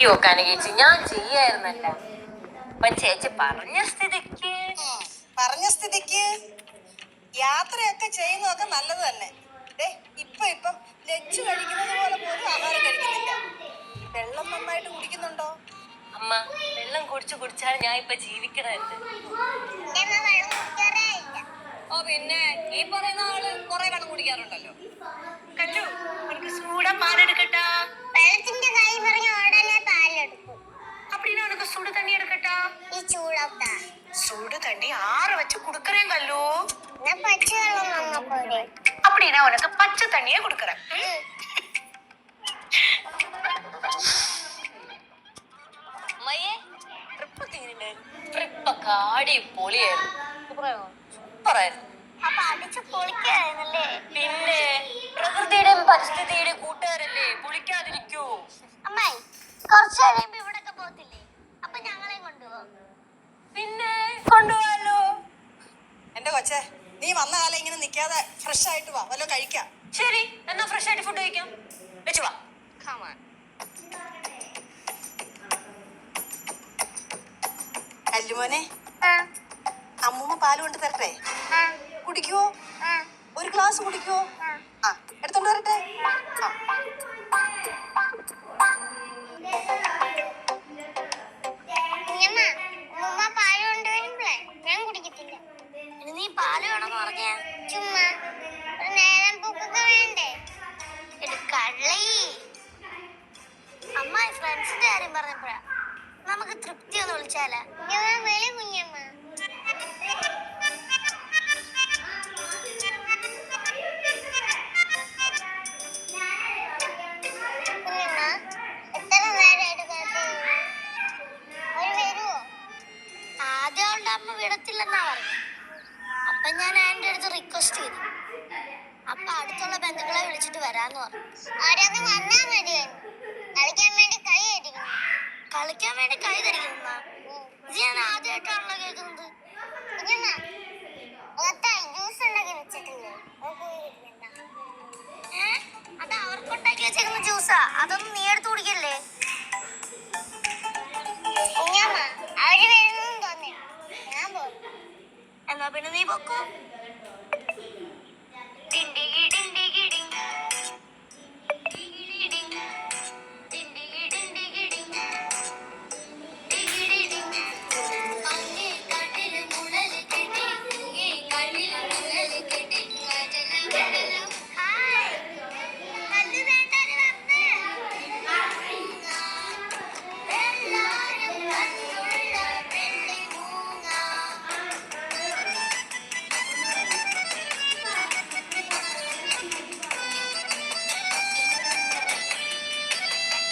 അയ്യോ കനകേച്ചി ഞാൻ ചെയ്യായിരുന്നല്ല. അപ്പൊ ചേച്ചി പറഞ്ഞ സ്ഥിതിക്ക് യാത്രയൊക്കെ ചെയ്യുന്നതൊക്കെ നല്ലത് തന്നെ. ഇപ്പം ലഞ്ച് കഴിക്കുന്നത് പോലെ പോലും ആഹാരം കഴിക്കുന്നില്ല. വെള്ളം നന്നായിട്ട് കുടിക്കുന്നുണ്ടോ? അമ്മ വെള്ളം കുടിച്ചാണ് ഞാൻ ഇപ്പൊ ജീവിക്കണത്. ഓ പിന്നെ ഈ പറയുന്ന ആള് കൊറേ വെള്ളം കുടിക്കാറുണ്ടല്ലോ. കല്ലു എനിക്ക് ചൂടാ പാലെടുക്കട്ടാ? വെള്ളത്തിന്റെ കൈ പറഞ്ഞ ഉടനെ പാലെടുക്കും. அப்படின்னா உனக்கு சுடு தண்ணி எடுக்கட்டா? ഈ ചൂടത്താ சுடு தண்ணி ஆற வச்சு குடுக்கறேன் கல்லு. ഞാൻ പച്ചവെള്ളം വന്നാ പോരെ? அப்படின்னா உனக்கு பச்சை தண்ணியே குடுக்கறேன். മയ്യേ ട്രിപ്പൊക്കെ എങ്ങനെയുണ്ടായിരുന്നു? ട്രിപ്പൊക്കെ അടിപൊളിയായിരുന്നു. സൂപ്പറായിരുന്നു. അപ്പൊ അടിച്ച് പൊളിക്കായിരുന്നല്ലേ? പിന്നെ പ്രകൃതിയുടെയും പരിസ്ഥിതിയുടെയും കൂട്ടുകാരല്ലേ, പൊളിക്കാതിരിക്കൂ. അമ്മായി കുറച്ച് കഴിയുമ്പോ ഇവിടൊക്കെ പോകത്തില്ലേ? അപ്പൊ ഞങ്ങളെ കൊണ്ടുപോകും. പിന്നെ കൊണ്ടുപോകാലോ. എന്റെ കൊച്ചെ, നീ വന്ന കാലം ഇങ്ങനെ നിക്കാതെ ഫ്രഷ് ആയിട്ട് വാ, വല്ലോ കഴിക്കാം. ശരി, എന്നാ ഫ്രഷ് ആയിട്ട് ഫുഡ് കഴിക്കാം. വെച്ചു വാ. കല്ലുമോനെ, അമ്മൂമ്മ പാല് കൊണ്ട് തരട്ടെ? കുടിക്കുവോ? ഒരു ഗ്ലാസ് കുടിക്കുവോ? എടുത്തോണ്ട് വരട്ടെ? ഉമ്മ പാല് കൊണ്ടുവരുമ്പോഴേ ഞാൻ കുടിക്കത്തില്ല. നീ പാല് വേണമെന്ന് പറഞ്ഞ ചുമ്മാ ഒരു നേരം പൂക്കൊക്കെ വേണ്ടേ? കള്ളി അമ്മ ഫ്രണ്ട്സിന്റെ കാര്യം പറഞ്ഞപ്പോഴാ നമുക്ക് തൃപ്തി ഒന്ന് വിളിച്ചാലാ? കുഞ്ഞമ്മ അമ്മ വിടത്തില്ലെന്നാ പറഞ്ഞു. അപ്പൊ ഞാൻ ആന്റെ അടുത്ത് റിക്വസ്റ്റ് ചെയ്തു. അപ്പൊ അടുത്തുള്ള ബന്ധുക്കളെ വിളിച്ചിട്ട് വരാന്ന് പറഞ്ഞു. അവരൊക്കെ വന്നാ മതിയായിരുന്നു. കളിക്കാൻ വേണ്ടി കൈ തരിക്കുന്ന ഇത് ഞാൻ ആദ്യമായിട്ടാണല്ലോ കേൾക്കുന്നത്. അത് അവർക്കുണ്ടാക്കി വെച്ചേക്കുന്ന ജ്യൂസാ. അതൊന്നും നീ എടുത്ത്